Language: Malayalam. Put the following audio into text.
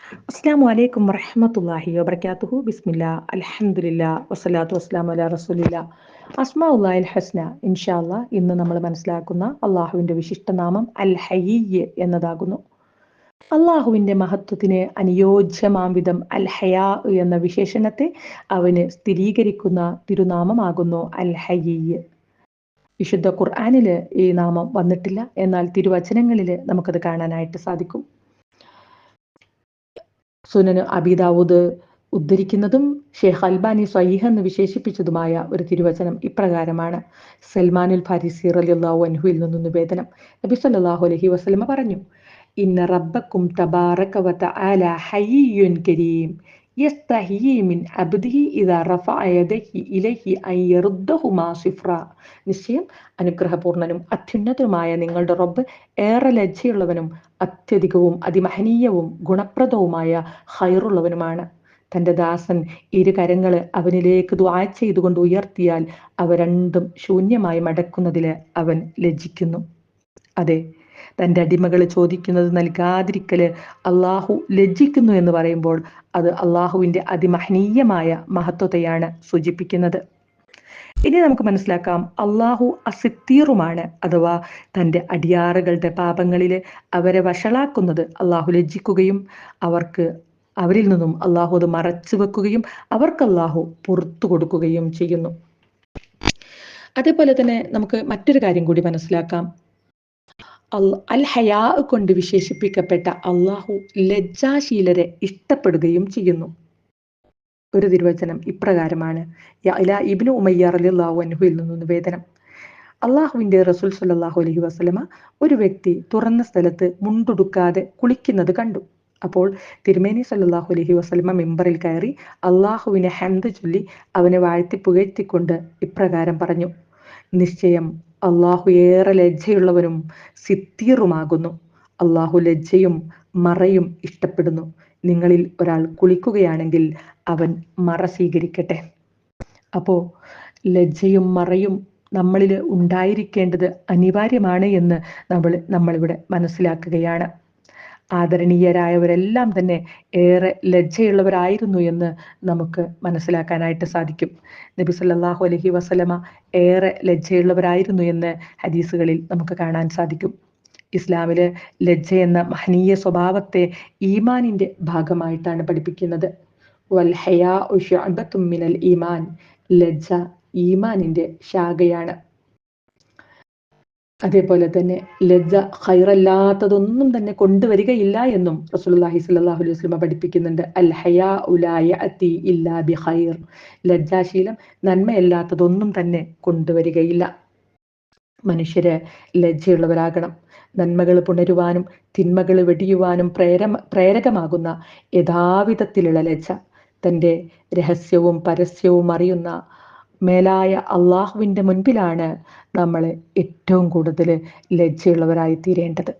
അസ്സലാമു അലൈക്കും വറഹ്മത്തുള്ളാഹി വബറകാതുഹു. ബിസ്മില്ലാ അൽഹംദുലില്ലാ വസ്സലാത്തു വസ്സലാമു അലാ റസൂലില്ലാ. അസ്മാഉല്ലാഹിൽ ഹസ്ന. ഇൻഷാ അല്ലാഹ് ഇന്ന് നമ്മൾ മനസ്സിലാക്കുന്ന അള്ളാഹുവിൻ്റെ വിശിഷ്ടനാമം അൽ ഹയ്യ് എന്നതാകുന്നു. അള്ളാഹുവിൻ്റെ മഹത്വത്തിന് അനുയോജ്യമാം വിധം അൽ ഹയാ എന്ന വിശേഷണത്തെ അവന് സ്ഥിരീകരിക്കുന്ന തിരുനാമമാകുന്നു അൽ ഹയ്യ്. വിശുദ്ധ ഖുർആനിൽ ഈ നാമം വന്നിട്ടില്ല, എന്നാൽ തിരുവചനങ്ങളിൽ നമുക്കത് കാണാനായിട്ട് സാധിക്കും. സുനന് അബീ ദാവൂദ് ഉദ്ധരിക്കുന്നതും ഷെയ്ഖ് അൽബാനി സ്വഹീഹ് എന്ന് വിശേഷിപ്പിച്ചതുമായ ഒരു തിരുവചനം ഇപ്രകാരമാണ്. സൽമാനുൽ ഫാരിസി റളിയല്ലാഹു അൻഹുവിൽ നിന്നും നിവേദനം. നബി സല്ലല്ലാഹു അലൈഹി വസല്ലമ പറഞ്ഞു, ഇന്ന റബ്ബക്കും തബാറക വ തആല ഹയ്യുൻ കരീം യസ്തഹീ മിൻ അബ്ദിഹി ഇദാ റഫഅ യദൈഹി ഇലൈഹി അൻ യറുദ്ദഹുമാ സിഫ്ര. നിശ്ചയം അനുഗ്രഹപൂർണനും അത്യുന്നതനുമായ നിങ്ങളുടെ റബ്ബ് ഏറെ ലജ്ജയുള്ളവനും അത്യധികവും അതിമഹനീയവും ഗുണപ്രദവുമായ ഖൈറുള്ളവനുമാണ്. തൻ്റെ ദാസൻ ഇരു കരങ്ങള് അവനിലേക്ക് ദുആ ചെയ്തുകൊണ്ട് ഉയർത്തിയാൽ അവ രണ്ടും ശൂന്യമായി മടക്കുന്നതിൽ അവൻ ലജ്ജിക്കുന്നു. അതെ, തൻ്റെ അടിമകൾ ചോദിക്കുന്നത് നൽകാതിരിക്കല് അള്ളാഹു ലജ്ജിക്കുന്നു എന്ന് പറയുമ്പോൾ അത് അള്ളാഹുവിൻ്റെ അതിമഹനീയമായ മഹത്വത്തെയാണ് സൂചിപ്പിക്കുന്നത്. ഇനി നമുക്ക് മനസ്സിലാക്കാം, അള്ളാഹു അസിത്തീറുമാണ്, അഥവാ തൻ്റെ അടിയാറുകളുടെ പാപങ്ങളിൽ അവരെ വഷളാക്കുന്നത് അള്ളാഹു ലജ്ജിക്കുകയും അവരിൽ നിന്നും അള്ളാഹു അത് മറച്ചു വെക്കുകയും അവർക്ക് അള്ളാഹു പുറത്തു കൊടുക്കുകയും ചെയ്യുന്നു. അതേപോലെ തന്നെ നമുക്ക് മറ്റൊരു കാര്യം കൂടി മനസ്സിലാക്കാം. അൽ ഹയാ കൊണ്ട് വിശേഷിപ്പിക്കപ്പെട്ട അള്ളാഹു ലജ്ജാശീലരെ ഇഷ്ടപ്പെടുകയും ചെയ്യുന്നു. ഒരു തിരുവചനം ഇപ്രകാരമാണ്. യഅ്ല ഇബ്നു ഉമയ്യ റളിയല്ലാഹു അൻഹുവിൽ നിന്നും നിവേദനം. അള്ളാഹുവിൻ്റെ റസൂൽ സ്വല്ലല്ലാഹു അലൈഹി വസല്ലമ ഒരു വ്യക്തി തുറന്ന സ്ഥലത്ത് മുണ്ടുടുക്കാതെ കുളിക്കുന്നത് കണ്ടു. അപ്പോൾ തിരുമേനി സല്ലല്ലാഹു അലൈഹി വസല്ലമ മിമ്പറിൽ കയറി അള്ളാഹുവിനെ ഹംദ് ചൊല്ലി അവനെ വാഴ്ത്തി പുകഴ്ത്തിക്കൊണ്ട് ഇപ്രകാരം പറഞ്ഞു, നിശ്ചയം അള്ളാഹു ഏറെ ലജ്ജയുള്ളവനും സിത്തീറുമാകുന്നു. അള്ളാഹു ലജ്ജയും മറയും ഇഷ്ടപ്പെടുന്നു. നിങ്ങളിൽ ഒരാൾ കുളിക്കുകയാണെങ്കിൽ അവൻ മറ സ്വീകരിക്കട്ടെ. അപ്പോൾ ലജ്ജയും മറയും നമ്മളിൽ ഉണ്ടായിരിക്കേണ്ടത് അനിവാര്യമാണ് എന്ന് നമ്മളിവിടെ മനസ്സിലാക്കുകയാണ്. ആദരണീയരായവരെല്ലാം തന്നെ ഏറെ ലജ്ജയുള്ളവരായിരുന്നു എന്ന് നമുക്ക് മനസ്സിലാക്കാനായിട്ട് സാധിക്കും. നബി സല്ലല്ലാഹു അലൈഹി വസല്ലമ ഏറെ ലജ്ജയുള്ളവരായിരുന്നു എന്ന് ഹദീസുകളിൽ നമുക്ക് കാണാൻ സാധിക്കും. ഇസ്ലാമില് ലജ്ജ എന്ന മഹനീയ സ്വഭാവത്തെ ഈമാനിൻ്റെ ഭാഗമായിട്ടാണ് പഠിപ്പിക്കുന്നത്. വൽ ഹയാഉ ശുഅബത്തും മിനൽ ഈമാൻ. ലജ്ജ ഈമാനിൻ്റെ ശാഖയാണ്. അതേപോലെ തന്നെ ലജ്ജ ഖൈറല്ലാത്തതൊന്നും തന്നെ കൊണ്ടുവരികയില്ല എന്നും റസൂലുള്ളാഹി സ്വല്ലല്ലാഹു അലൈഹി വസല്ലം പഠിപ്പിക്കുന്നുണ്ട്. അൽ ഹയാഉ ലാ യഅതി ഇല്ലാ ബിഖൈർ. ലജ്ജാശീലം നന്മയല്ലാത്തതൊന്നും തന്നെ കൊണ്ടുവരികയില്ല. മനുഷ്യര് ലജ്ജയുള്ളവരാകണം. നന്മകൾ പുണരുവാനും തിന്മകൾ വെടിയുവാനും പ്രേരകമാകുന്ന യഥാവിധത്തിലുള്ള ലജ്ജ. തൻ്റെ രഹസ്യവും പരസ്യവും അറിയുന്ന മേലായ അള്ളാഹുവിൻ്റെ മുൻപിലാണ് നമ്മൾ ഏറ്റവും കൂടുതൽ ലജ്ജയുള്ളവരായി തീരേണ്ടത്.